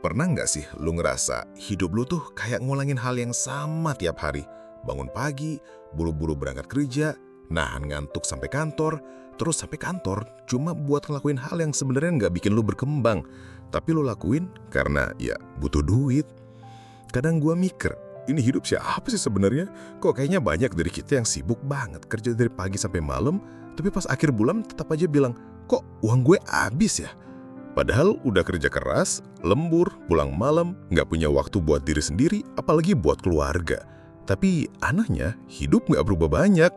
Pernah nggak sih lu ngerasa hidup lu tuh kayak ngulangin hal yang sama tiap hari? Bangun pagi, buru-buru berangkat kerja, nahan ngantuk sampai kantor, terus sampai kantor cuma buat ngelakuin hal yang sebenarnya nggak bikin lu berkembang. Tapi lu lakuin karena ya butuh duit. Kadang gua mikir, ini hidup siapa sih sebenarnya? Kok kayaknya banyak dari kita yang sibuk banget kerja dari pagi sampai malam, tapi pas akhir bulan tetap aja bilang, kok uang gue habis ya? Padahal udah kerja keras, lembur, pulang malam, nggak punya waktu buat diri sendiri, apalagi buat keluarga. Tapi anehnya, hidup nggak berubah banyak.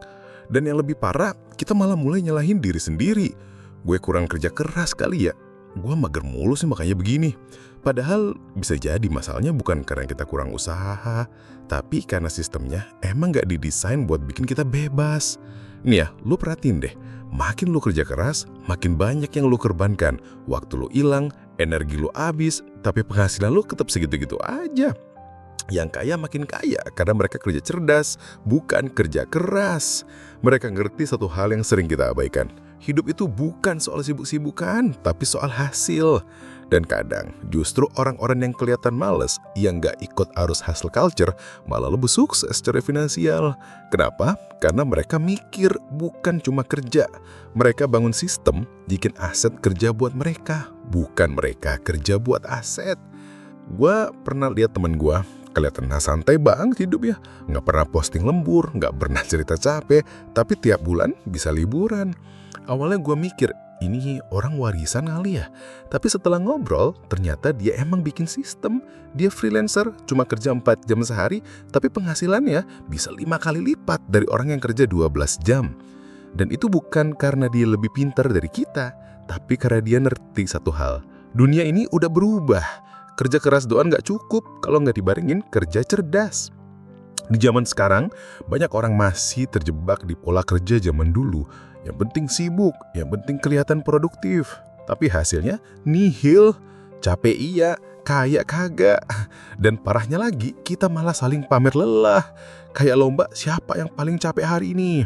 Dan yang lebih parah, kita malah mulai nyalahin diri sendiri. Gue kurang kerja keras kali ya. Gue mager mulu sih makanya begini. Padahal bisa jadi masalahnya bukan karena kita kurang usaha, tapi karena sistemnya emang nggak didesain buat bikin kita bebas. Nih ya, lu perhatiin deh. Makin lu kerja keras, makin banyak yang lu korbankan. Waktu lu hilang, energi lu habis, tapi penghasilan lu tetap segitu-gitu aja. Yang kaya makin kaya karena mereka kerja cerdas, bukan kerja keras. Mereka ngerti satu hal yang sering kita abaikan. Hidup itu bukan soal sibuk-sibukan, tapi soal hasil. Dan kadang justru orang-orang yang kelihatan males, yang gak ikut arus hustle culture, malah lebih sukses secara finansial. Kenapa? Karena mereka mikir bukan cuma kerja. Mereka bangun sistem, bikin aset kerja buat mereka, bukan mereka kerja buat aset. Gue pernah lihat temen gue, kelihatan santai banget hidupnya. Nggak pernah posting lembur, nggak pernah cerita capek, tapi tiap bulan bisa liburan. Awalnya gue mikir, ini orang warisan kali ya. Tapi setelah ngobrol, ternyata dia emang bikin sistem. Dia freelancer, cuma kerja 4 jam sehari, tapi penghasilannya bisa 5 kali lipat dari orang yang kerja 12 jam. Dan itu bukan karena dia lebih pintar dari kita, tapi karena dia ngerti satu hal. Dunia ini udah berubah. Kerja keras doang nggak cukup kalau nggak dibarengin kerja cerdas. Di zaman sekarang, banyak orang masih terjebak di pola kerja zaman dulu. Yang penting sibuk, yang penting kelihatan produktif. Tapi hasilnya nihil, capek iya, kaya kagak. Dan parahnya lagi, kita malah saling pamer lelah. Kayak lomba siapa yang paling capek hari ini.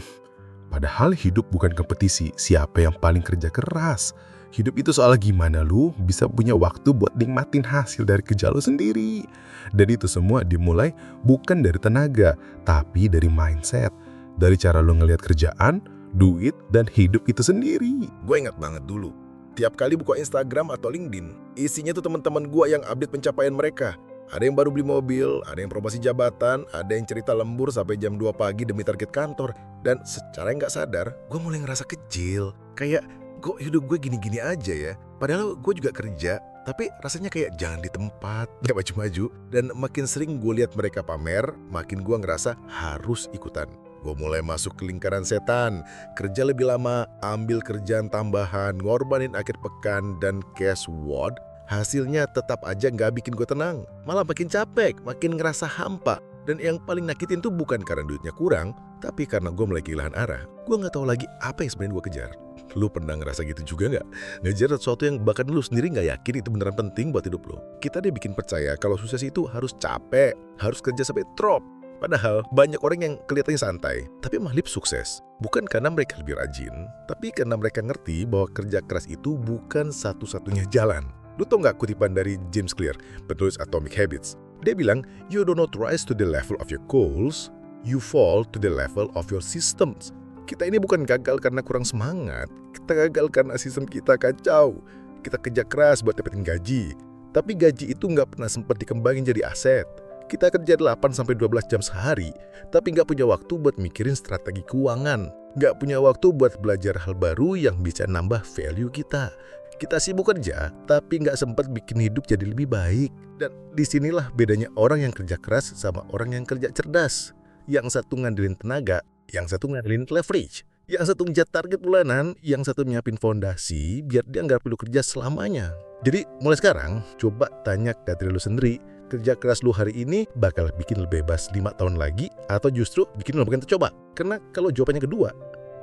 Padahal hidup bukan kompetisi, siapa yang paling kerja keras. Hidup itu soal gimana lu bisa punya waktu buat nikmatin hasil dari kerja lu sendiri. Dan itu semua dimulai bukan dari tenaga, tapi dari mindset. Dari cara lu ngelihat kerjaan, duit, dan hidup itu sendiri. Gue ingat banget dulu, tiap kali buka Instagram atau LinkedIn, isinya tuh teman-teman gue yang update pencapaian mereka. Ada yang baru beli mobil, ada yang promosi jabatan, ada yang cerita lembur sampai jam 2 pagi demi target kantor. Dan secara nggak sadar, gue mulai ngerasa kecil. Kayak, kok hidup gue gini-gini aja ya? Padahal gue juga kerja, tapi rasanya kayak jangan di tempat, gak maju-maju. Dan makin sering gue lihat mereka pamer, makin gue ngerasa harus ikutan. Gue mulai masuk ke lingkaran setan, kerja lebih lama, ambil kerjaan tambahan, ngorbanin akhir pekan, dan guess what? Hasilnya tetap aja gak bikin gue tenang. Malah makin capek, makin ngerasa hampa. Dan yang paling nakitin tuh bukan karena duitnya kurang, tapi karena gue mulai kehilangan arah. Gue gak tahu lagi apa yang sebenarnya gue kejar. Lu pernah ngerasa gitu juga gak? Ngejar sesuatu yang bahkan lu sendiri gak yakin itu beneran penting buat hidup lu. Kita dia bikin percaya kalau sukses itu harus capek, harus kerja sampai drop. Padahal banyak orang yang kelihatannya santai, tapi malah sukses. Bukan karena mereka lebih rajin, tapi karena mereka ngerti bahwa kerja keras itu bukan satu-satunya jalan. Lu tau gak kutipan dari James Clear, penulis Atomic Habits? Dia bilang, you do not rise to the level of your goals, you fall to the level of your systems. Kita ini bukan gagal karena kurang semangat, kita gagal karena sistem kita kacau. Kita kerja keras buat dapetin gaji, tapi gaji itu gak pernah sempat dikembangin jadi aset. Kita kerja 8-12 jam sehari, tapi nggak punya waktu buat mikirin strategi keuangan. Nggak punya waktu buat belajar hal baru yang bisa nambah value kita. Kita sibuk kerja, tapi nggak sempat bikin hidup jadi lebih baik. Dan disinilah bedanya orang yang kerja keras sama orang yang kerja cerdas. Yang satu ngandelin tenaga, yang satu ngandelin leverage. Yang satu ngejar target bulanan, yang satu nyiapin fondasi biar dia nggak perlu kerja selamanya. Jadi mulai sekarang, coba tanya ke diri lu sendiri, kerja keras lu hari ini bakal bikin lu bebas 5 tahun lagi atau justru bikin lu makin tercoba? Karena kalau jawabannya kedua,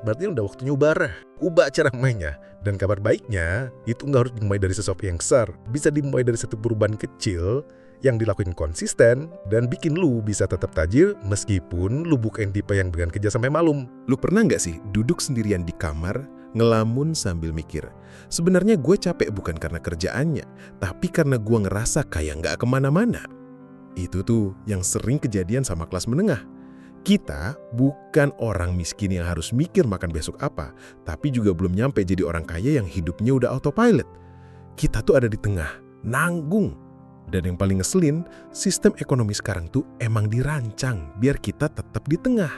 berarti udah waktunya ubah cara mainnya. Dan kabar baiknya, itu nggak harus dimulai dari sesuatu yang besar. Bisa dimulai dari satu perubahan kecil yang dilakuin konsisten dan bikin lu bisa tetap tajir meskipun lu bukan tipe yang dengan kerja sampai malam. Lu pernah nggak sih duduk sendirian di kamar, ngelamun sambil mikir. Sebenarnya gue capek bukan karena kerjaannya, tapi karena gue ngerasa kayak nggak kemana-mana. Itu tuh yang sering kejadian sama kelas menengah. Kita bukan orang miskin yang harus mikir makan besok apa, tapi juga belum nyampe jadi orang kaya yang hidupnya udah autopilot. Kita tuh ada di tengah, nanggung. Dan yang paling ngeselin, sistem ekonomi sekarang tuh emang dirancang biar kita tetap di tengah.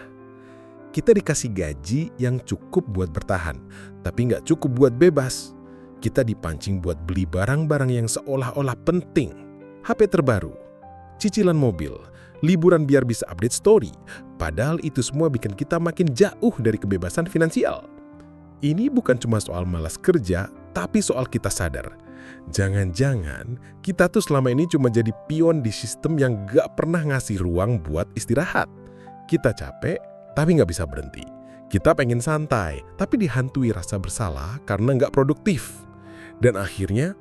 Kita dikasih gaji yang cukup buat bertahan, tapi nggak cukup buat bebas. Kita dipancing buat beli barang-barang yang seolah-olah penting. HP terbaru, cicilan mobil, liburan biar bisa update story. Padahal itu semua bikin kita makin jauh dari kebebasan finansial. Ini bukan cuma soal malas kerja, tapi soal kita sadar. Jangan-jangan kita tuh selama ini cuma jadi pion di sistem yang gak pernah ngasih ruang buat istirahat. Kita capek, tapi gak bisa berhenti. Kita pengen santai, tapi dihantui rasa bersalah karena gak produktif. Dan akhirnya,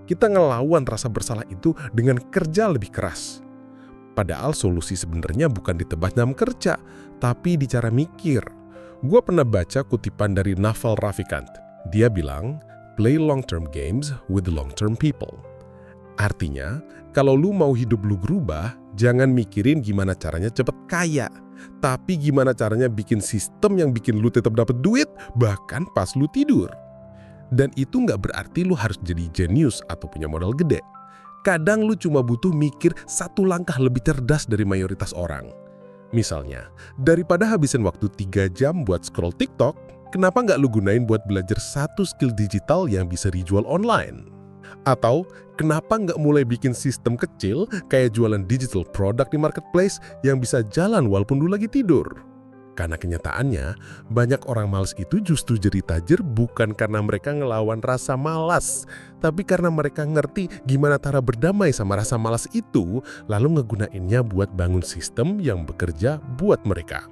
kita ngelawan rasa bersalah itu dengan kerja lebih keras. Padahal solusi sebenarnya bukan di tempat jam kerja, tapi di cara mikir. Gue pernah baca kutipan dari Naval Ravikant. Dia bilang, play long-term games with the long-term people. Artinya, kalau lu mau hidup lu berubah, jangan mikirin gimana caranya cepet kaya. Tapi gimana caranya bikin sistem yang bikin lu tetap dapat duit, bahkan pas lu tidur. Dan itu nggak berarti lu harus jadi jenius atau punya modal gede. Kadang lu cuma butuh mikir satu langkah lebih cerdas dari mayoritas orang. Misalnya, daripada habisin waktu 3 jam buat scroll TikTok, kenapa nggak lu gunain buat belajar satu skill digital yang bisa dijual online? Atau, kenapa nggak mulai bikin sistem kecil kayak jualan digital product di marketplace yang bisa jalan walaupun lu lagi tidur? Karena kenyataannya, banyak orang malas itu justru jadi tajir bukan karena mereka ngelawan rasa malas, tapi karena mereka ngerti gimana cara berdamai sama rasa malas itu, lalu ngegunainnya buat bangun sistem yang bekerja buat mereka.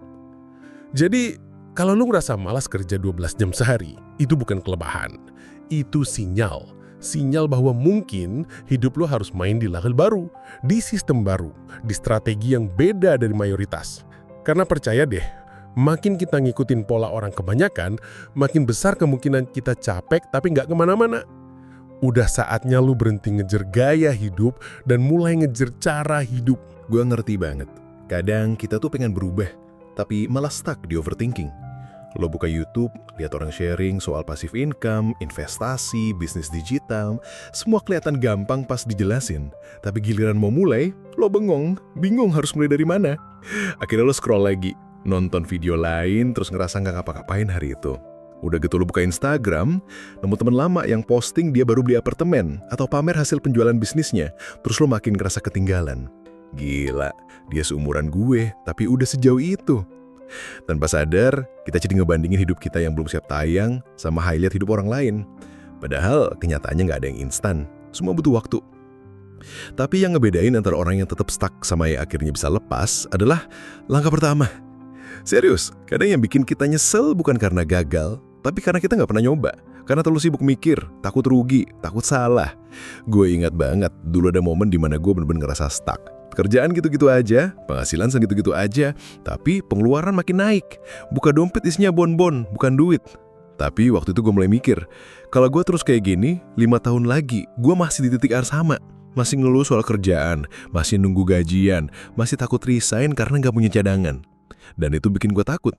Jadi, kalau lu ngerasa malas kerja 12 jam sehari, itu bukan kelemahan. Itu sinyal. Sinyal bahwa mungkin hidup lu harus main di level baru, di sistem baru, di strategi yang beda dari mayoritas. Karena percaya deh, makin kita ngikutin pola orang kebanyakan, makin besar kemungkinan kita capek tapi nggak kemana-mana. Udah saatnya lu berhenti ngejar gaya hidup dan mulai ngejar cara hidup. Gue ngerti banget. Kadang kita tuh pengen berubah, tapi malah stuck di overthinking. Lo buka YouTube, lihat orang sharing soal passive income, investasi, bisnis digital, semua kelihatan gampang pas dijelasin. Tapi giliran mau mulai, lo bingung harus mulai dari mana. Akhirnya lo scroll lagi, nonton video lain, terus ngerasa nggak ngapa-ngapain hari itu. Udah gitu lo buka Instagram, nemu temen lama yang posting dia baru beli apartemen atau pamer hasil penjualan bisnisnya, terus lo makin ngerasa ketinggalan. Gila, dia seumuran gue, tapi udah sejauh itu. Tanpa sadar, kita jadi ngebandingin hidup kita yang belum siap tayang sama highlight hidup orang lain. Padahal kenyataannya nggak ada yang instan, semua butuh waktu. Tapi yang ngebedain antara orang yang tetap stuck sama yang akhirnya bisa lepas adalah langkah pertama. Serius, kadang yang bikin kita nyesel bukan karena gagal, tapi karena kita nggak pernah nyoba. Karena terlalu sibuk mikir, takut rugi, takut salah. Gue ingat banget, dulu ada momen dimana gue bener-bener ngerasa stuck. Kerjaan gitu-gitu aja, penghasilan segitu-gitu aja, tapi pengeluaran makin naik. Buka dompet isinya bonbon, bukan duit. Tapi waktu itu gue mulai mikir, kalau gue terus kayak gini, 5 tahun lagi, gue masih di titik sama. Masih ngeluh soal kerjaan, masih nunggu gajian, masih takut resign karena gak punya cadangan. Dan itu bikin gue takut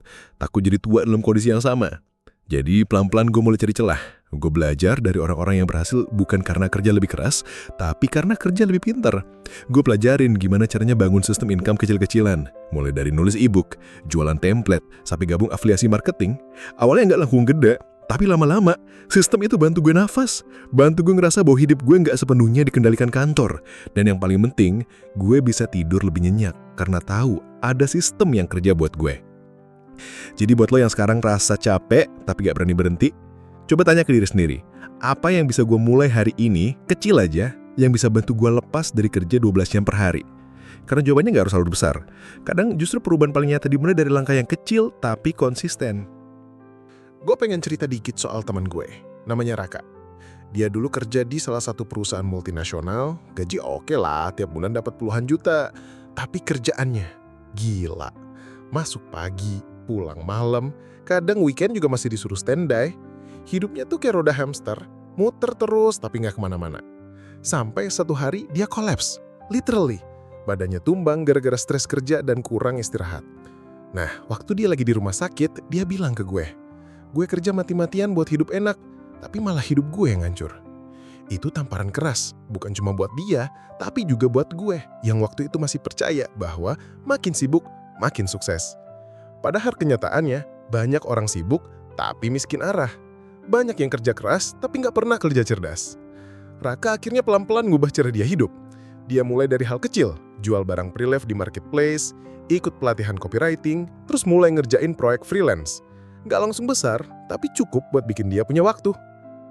jadi tua dalam kondisi yang sama. Jadi pelan-pelan gue mulai cari celah. Gue belajar dari orang-orang yang berhasil bukan karena kerja lebih keras, tapi karena kerja lebih pintar. Gue pelajarin gimana caranya bangun sistem income kecil-kecilan. Mulai dari nulis e-book, jualan template, sampai gabung afiliasi marketing. Awalnya nggak langsung gede, tapi lama-lama sistem itu bantu gue nafas. Bantu gue ngerasa bahwa hidup gue nggak sepenuhnya dikendalikan kantor. Dan yang paling penting, gue bisa tidur lebih nyenyak karena tahu ada sistem yang kerja buat gue. Jadi buat lo yang sekarang rasa capek tapi gak berani berhenti, coba tanya ke diri sendiri, apa yang bisa gue mulai hari ini, kecil aja, yang bisa bantu gue lepas dari kerja 12 jam per hari? Karena jawabannya gak harus selalu besar. Kadang justru perubahan paling nyata dimulai dari langkah yang kecil tapi konsisten. Gue pengen cerita dikit soal teman gue, namanya Raka. Dia dulu kerja di salah satu perusahaan multinasional, gaji oke lah, tiap bulan dapat puluhan juta. Tapi kerjaannya gila, masuk pagi, pulang malam, kadang weekend juga masih disuruh standby. Hidupnya tuh kayak roda hamster, muter terus tapi nggak kemana-mana. Sampai satu hari dia collapse, literally. Badannya tumbang gara-gara stres kerja dan kurang istirahat. Nah, waktu dia lagi di rumah sakit, dia bilang ke gue kerja mati-matian buat hidup enak, tapi malah hidup gue yang hancur. Itu tamparan keras, bukan cuma buat dia, tapi juga buat gue, yang waktu itu masih percaya bahwa makin sibuk, makin sukses. Padahal kenyataannya, banyak orang sibuk, tapi miskin arah. Banyak yang kerja keras, tapi nggak pernah kerja cerdas. Raka akhirnya pelan-pelan ngubah cara dia hidup. Dia mulai dari hal kecil, jual barang pre-love di marketplace, ikut pelatihan copywriting, terus mulai ngerjain proyek freelance. Nggak langsung besar, tapi cukup buat bikin dia punya waktu.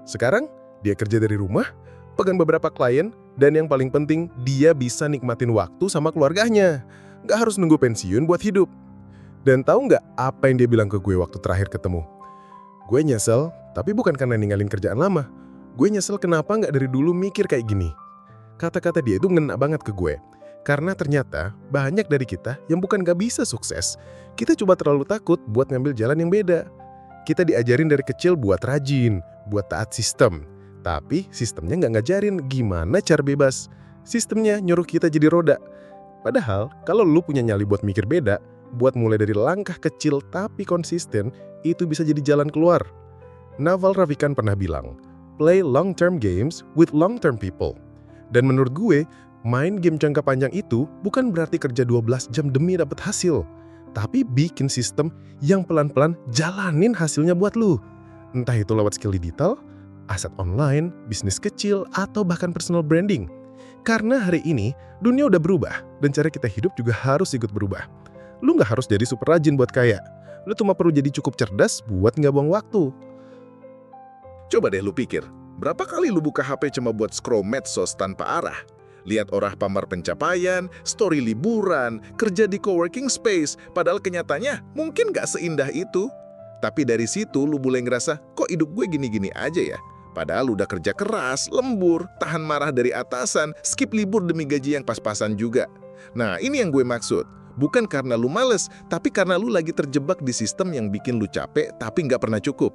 Sekarang, dia kerja dari rumah, pegang beberapa klien, dan yang paling penting, dia bisa nikmatin waktu sama keluarganya. Nggak harus nunggu pensiun buat hidup. Dan tahu nggak apa yang dia bilang ke gue waktu terakhir ketemu? Gue nyesel, tapi bukan karena ninggalin kerjaan lama. Gue nyesel kenapa nggak dari dulu mikir kayak gini. Kata-kata dia itu ngena banget ke gue. Karena ternyata banyak dari kita yang bukan gak bisa sukses, kita coba terlalu takut buat ngambil jalan yang beda. Kita diajarin dari kecil buat rajin, buat taat sistem. Tapi sistemnya gak ngajarin gimana cara bebas. Sistemnya nyuruh kita jadi roda. Padahal kalau lu punya nyali buat mikir beda, buat mulai dari langkah kecil tapi konsisten, itu bisa jadi jalan keluar. Naval Ravikant pernah bilang, play long-term games with long-term people. Dan menurut gue, main game jangka panjang itu bukan berarti kerja 12 jam demi dapat hasil, tapi bikin sistem yang pelan-pelan jalanin hasilnya buat lu. Entah itu lewat skill digital, aset online, bisnis kecil, atau bahkan personal branding. Karena hari ini, dunia udah berubah, dan cara kita hidup juga harus ikut berubah. Lu nggak harus jadi super rajin buat kaya. Lu cuma perlu jadi cukup cerdas buat nggak buang waktu. Coba deh lu pikir, berapa kali lu buka HP cuma buat scroll medsos tanpa arah? Lihat orang pamer pencapaian, story liburan, kerja di coworking space, padahal kenyataannya mungkin gak seindah itu. Tapi dari situ lu mulai ngerasa, kok hidup gue gini-gini aja ya? Padahal udah kerja keras, lembur, tahan marah dari atasan, skip libur demi gaji yang pas-pasan juga. Nah, ini yang gue maksud. Bukan karena lu males, tapi karena lu lagi terjebak di sistem yang bikin lu capek tapi nggak pernah cukup.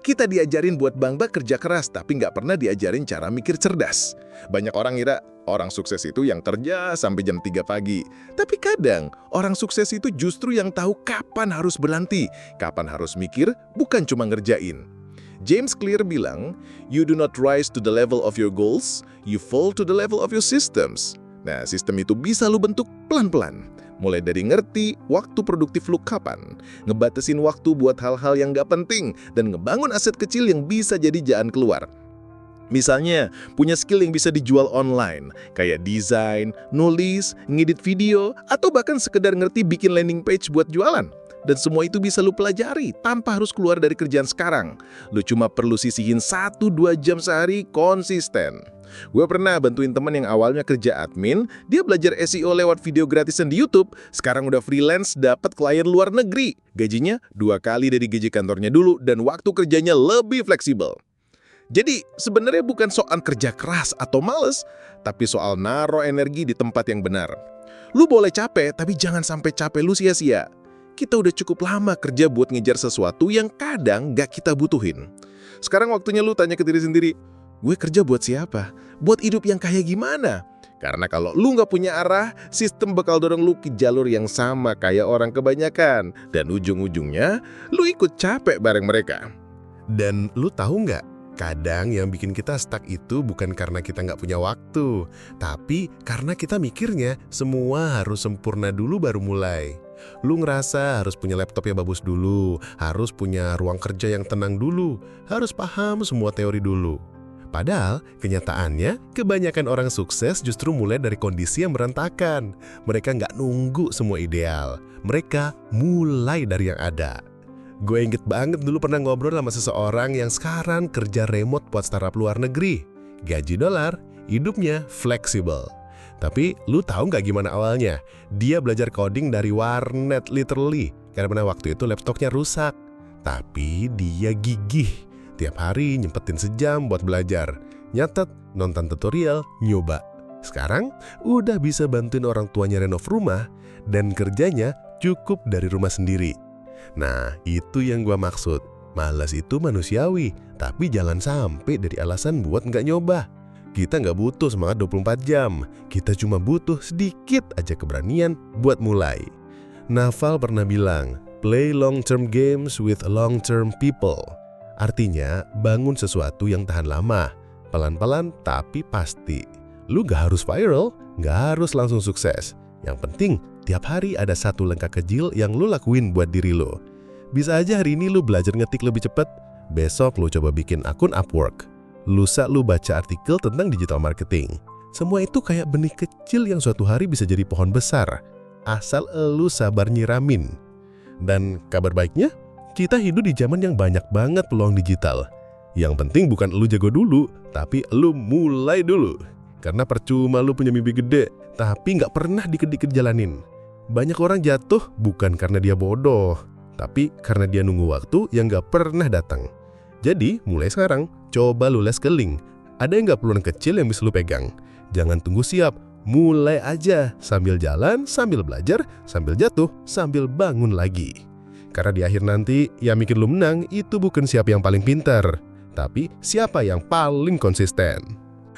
Kita diajarin buat bangga kerja keras, tapi nggak pernah diajarin cara mikir cerdas. Banyak orang ngira orang sukses itu yang kerja sampai jam 3 pagi. Tapi kadang, orang sukses itu justru yang tahu kapan harus berhenti, kapan harus mikir, bukan cuma ngerjain. James Clear bilang, you do not rise to the level of your goals, you fall to the level of your systems. Nah, sistem itu bisa lu bentuk pelan-pelan. Mulai dari ngerti waktu produktif lu kapan, ngebatasin waktu buat hal-hal yang gak penting, dan ngebangun aset kecil yang bisa jadi jalan keluar. Misalnya, punya skill yang bisa dijual online, kayak desain, nulis, ngedit video, atau bahkan sekedar ngerti bikin landing page buat jualan. Dan semua itu bisa lu pelajari tanpa harus keluar dari kerjaan sekarang. Lu cuma perlu sisihin 1-2 jam sehari konsisten. Gue pernah bantuin teman yang awalnya kerja admin, dia belajar SEO lewat video gratisan di YouTube, sekarang udah freelance dapat klien luar negeri. Gajinya 2 kali dari gaji kantornya dulu dan waktu kerjanya lebih fleksibel. Jadi sebenarnya bukan soal kerja keras atau males, tapi soal naruh energi di tempat yang benar. Lu boleh capek, tapi jangan sampai capek lu sia-sia. Kita udah cukup lama kerja buat ngejar sesuatu yang kadang gak kita butuhin. Sekarang waktunya lu tanya ke diri sendiri, gue kerja buat siapa? Buat hidup yang kayak gimana? Karena kalau lu nggak punya arah, sistem bakal dorong lu ke jalur yang sama kayak orang kebanyakan. Dan ujung-ujungnya, lu ikut capek bareng mereka. Dan lu tahu nggak? Kadang yang bikin kita stuck itu bukan karena kita nggak punya waktu, tapi karena kita mikirnya semua harus sempurna dulu baru mulai. Lu ngerasa harus punya laptop yang bagus dulu, harus punya ruang kerja yang tenang dulu, harus paham semua teori dulu. Padahal, kenyataannya, kebanyakan orang sukses justru mulai dari kondisi yang berantakan. Mereka nggak nunggu semua ideal. Mereka mulai dari yang ada. Gue inget banget dulu pernah ngobrol sama seseorang yang sekarang kerja remote buat startup luar negeri. Gaji dolar, hidupnya fleksibel. Tapi, lu tahu nggak gimana awalnya? Dia belajar coding dari warnet literally, karena waktu itu laptopnya rusak. Tapi dia gigih. Tiap hari nyempetin sejam buat belajar, nyatet, nonton tutorial, nyoba. Sekarang udah bisa bantuin orang tuanya renov rumah dan kerjanya cukup dari rumah sendiri. Nah, itu yang gua maksud. Malas itu manusiawi, tapi jangan sampai dari alasan buat nggak nyoba. Kita nggak butuh semangat 24 jam, kita cuma butuh sedikit aja keberanian buat mulai. Naval pernah bilang, play long-term games with long-term people. Artinya, bangun sesuatu yang tahan lama, pelan-pelan tapi pasti. Lu nggak harus viral, nggak harus langsung sukses. Yang penting, tiap hari ada satu langkah kecil yang lu lakuin buat diri lu. Bisa aja hari ini lu belajar ngetik lebih cepat, besok lu coba bikin akun Upwork, lusa lu baca artikel tentang digital marketing. Semua itu kayak benih kecil yang suatu hari bisa jadi pohon besar, asal lu sabar nyiramin. Dan kabar baiknya, kita hidup di zaman yang banyak banget peluang digital. Yang penting bukan lu jago dulu, tapi lu mulai dulu. Karena percuma lu punya mimpi gede, tapi nggak pernah dikit-dikit jalanin. Banyak orang jatuh bukan karena dia bodoh, tapi karena dia nunggu waktu yang nggak pernah datang. Jadi, mulai sekarang, coba lu les keling. Ada nggak peluang kecil yang bisa lu pegang? Jangan tunggu siap, mulai aja. Sambil jalan, sambil belajar, sambil jatuh, sambil bangun lagi. Karena di akhir nanti, yang bikin lu menang itu bukan siapa yang paling pintar, tapi siapa yang paling konsisten.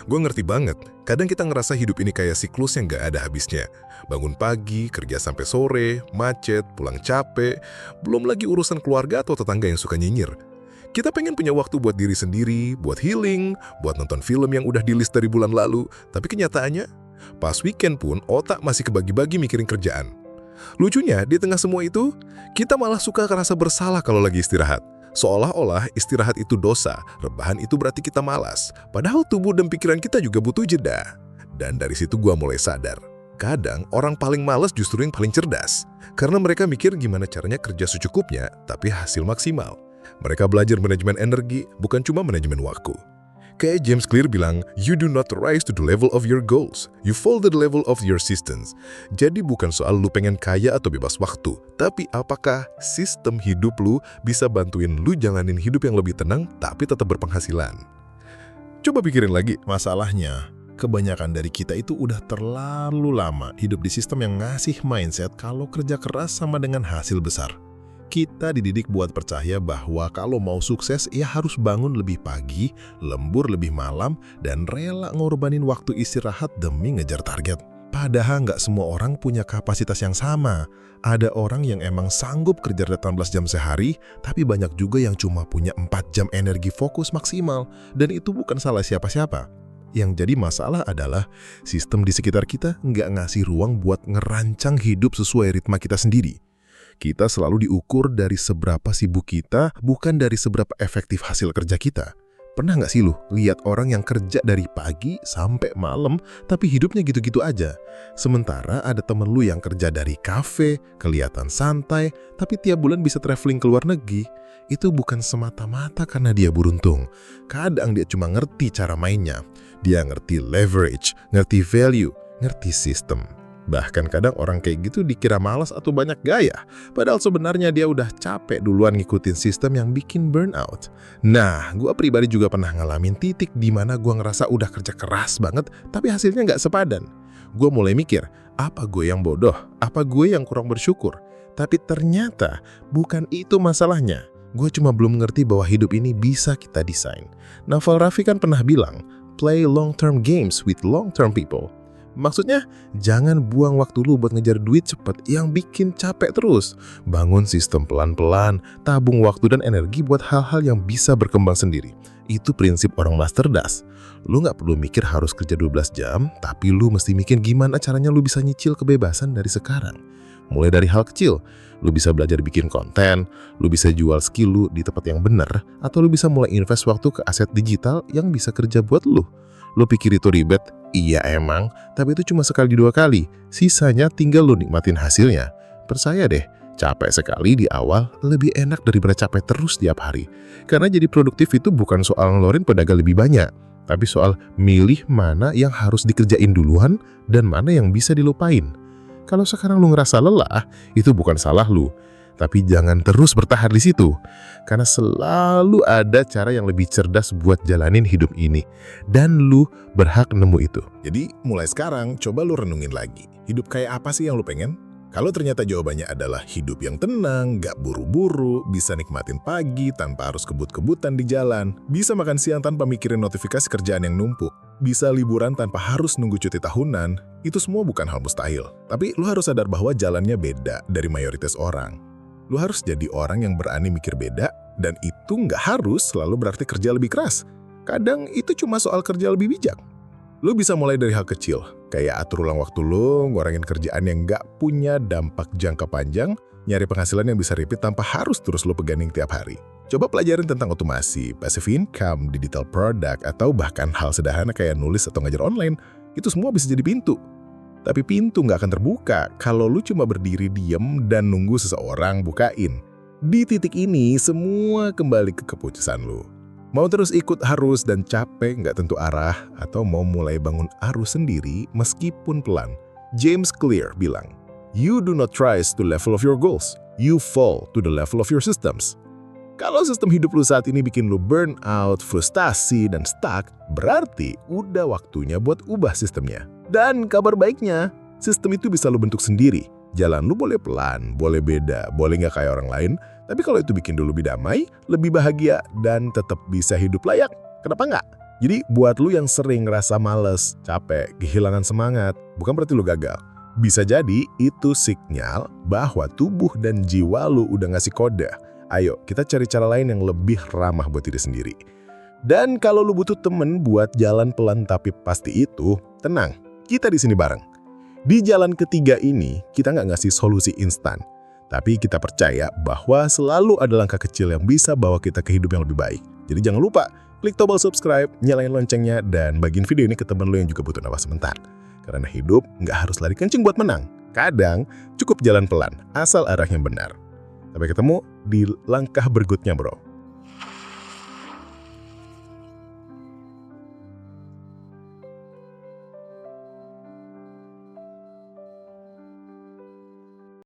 Gue ngerti banget, kadang kita ngerasa hidup ini kayak siklus yang gak ada habisnya. Bangun pagi, kerja sampai sore, macet, pulang capek, belum lagi urusan keluarga atau tetangga yang suka nyinyir. Kita pengen punya waktu buat diri sendiri, buat healing, buat nonton film yang udah di-list dari bulan lalu, tapi kenyataannya, pas weekend pun otak masih kebagi-bagi mikirin kerjaan. Lucunya, di tengah semua itu, kita malah suka ngerasa bersalah kalau lagi istirahat. Seolah-olah istirahat itu dosa, rebahan itu berarti kita malas. Padahal tubuh dan pikiran kita juga butuh jeda. Dan dari situ gua mulai sadar, kadang orang paling malas justru yang paling cerdas. Karena mereka mikir gimana caranya kerja secukupnya, tapi hasil maksimal. Mereka belajar manajemen energi, bukan cuma manajemen waktu. Kayak James Clear bilang, you do not rise to the level of your goals, you fall to the level of your systems. Jadi bukan soal lu pengen kaya atau bebas waktu, tapi apakah sistem hidup lu bisa bantuin lu jalanin hidup yang lebih tenang tapi tetap berpenghasilan. Coba pikirin lagi, masalahnya kebanyakan dari kita itu udah terlalu lama hidup di sistem yang ngasih mindset kalau kerja keras sama dengan hasil besar. Kita dididik buat percaya bahwa kalau mau sukses, ya harus bangun lebih pagi, lembur lebih malam, dan rela ngorbanin waktu istirahat demi ngejar target. Padahal nggak semua orang punya kapasitas yang sama. Ada orang yang emang sanggup kerja 18 jam sehari, tapi banyak juga yang cuma punya 4 jam energi fokus maksimal. Dan itu bukan salah siapa-siapa. Yang jadi masalah adalah sistem di sekitar kita nggak ngasih ruang buat ngerancang hidup sesuai ritma kita sendiri. Kita selalu diukur dari seberapa sibuk kita, bukan dari seberapa efektif hasil kerja kita. Pernah nggak sih lu lihat orang yang kerja dari pagi sampai malam, tapi hidupnya gitu-gitu aja? Sementara ada temen lu yang kerja dari kafe, kelihatan santai, tapi tiap bulan bisa traveling ke luar negeri. Itu bukan semata-mata karena dia beruntung. Kadang dia cuma ngerti cara mainnya. Dia ngerti leverage, ngerti value, ngerti sistem. Bahkan kadang orang kayak gitu dikira malas atau banyak gaya, padahal sebenarnya dia udah capek duluan ngikutin sistem yang bikin burnout. Nah, gue pribadi juga pernah ngalamin titik di mana gue ngerasa udah kerja keras banget, tapi hasilnya nggak sepadan. Gue mulai mikir, apa gue yang bodoh? Apa gue yang kurang bersyukur? Tapi ternyata bukan itu masalahnya. Gue cuma belum ngerti bahwa hidup ini bisa kita desain. Naval Ravikant kan pernah bilang, play long-term games with long-term people. Maksudnya, jangan buang waktu lu buat ngejar duit cepet yang bikin capek terus. Bangun sistem pelan-pelan, tabung waktu dan energi buat hal-hal yang bisa berkembang sendiri. Itu prinsip orang cerdas. Lu nggak perlu mikir harus kerja 12 jam, tapi lu mesti mikir gimana caranya lu bisa nyicil kebebasan dari sekarang. Mulai dari hal kecil, lu bisa belajar bikin konten, lu bisa jual skill lu di tempat yang benar, atau lu bisa mulai invest waktu ke aset digital yang bisa kerja buat lu. Lu pikir itu ribet? Iya emang, tapi itu cuma sekali 2 kali. Sisanya tinggal lu nikmatin hasilnya. Percaya deh, capek sekali di awal lebih enak daripada capek terus tiap hari. Karena jadi produktif itu bukan soal ngeluarin pedagang lebih banyak, tapi soal milih mana yang harus dikerjain duluan dan mana yang bisa dilupain. Kalau sekarang lu ngerasa lelah, itu bukan salah lu. Tapi jangan terus bertahan di situ, karena selalu ada cara yang lebih cerdas buat jalanin hidup ini. Dan lu berhak nemu itu. Jadi mulai sekarang, coba lu renungin lagi. Hidup kayak apa sih yang lu pengen? Kalau ternyata jawabannya adalah hidup yang tenang, gak buru-buru, bisa nikmatin pagi tanpa harus kebut-kebutan di jalan, bisa makan siang tanpa mikirin notifikasi kerjaan yang numpuk, bisa liburan tanpa harus nunggu cuti tahunan, itu semua bukan hal mustahil. Tapi lu harus sadar bahwa jalannya beda dari mayoritas orang. Lu harus jadi orang yang berani mikir beda, dan itu nggak harus selalu berarti kerja lebih keras. Kadang itu cuma soal kerja lebih bijak. Lu bisa mulai dari hal kecil, kayak atur ulang waktu lu, ngurangin kerjaan yang nggak punya dampak jangka panjang, nyari penghasilan yang bisa repeat tanpa harus terus lu peganing tiap hari. Coba pelajarin tentang otomasi, passive income, digital product, atau bahkan hal sederhana kayak nulis atau ngajar online. Itu semua bisa jadi pintu. Tapi pintu nggak akan terbuka kalau lu cuma berdiri diem dan nunggu seseorang bukain. Di titik ini, semua kembali ke keputusan lu. Mau terus ikut arus dan capek nggak tentu arah, atau mau mulai bangun arus sendiri meskipun pelan. James Clear bilang, "You do not rise to level of your goals, you fall to the level of your systems." Kalau sistem hidup lu saat ini bikin lu burn out, frustasi, dan stuck, berarti udah waktunya buat ubah sistemnya. Dan kabar baiknya, sistem itu bisa lu bentuk sendiri. Jalan lu boleh pelan, boleh beda, boleh nggak kayak orang lain, tapi kalau itu bikin lu lebih damai, lebih bahagia, dan tetap bisa hidup layak, kenapa nggak? Jadi buat lu yang sering ngerasa males, capek, kehilangan semangat, bukan berarti lu gagal. Bisa jadi itu sinyal bahwa tubuh dan jiwa lu udah ngasih kode. Ayo, kita cari cara lain yang lebih ramah buat diri sendiri. Dan kalau lu butuh temen buat jalan pelan tapi pasti itu, tenang, kita di sini bareng. Di jalan ketiga ini, kita nggak ngasih solusi instan. Tapi kita percaya bahwa selalu ada langkah kecil yang bisa bawa kita ke hidup yang lebih baik. Jadi jangan lupa, klik tombol subscribe, nyalain loncengnya, dan bagiin video ini ke temen lo yang juga butuh nafas sebentar. Karena hidup nggak harus lari kenceng buat menang. Kadang cukup jalan pelan, asal arahnya benar. Sampai ketemu di langkah berikutnya, bro.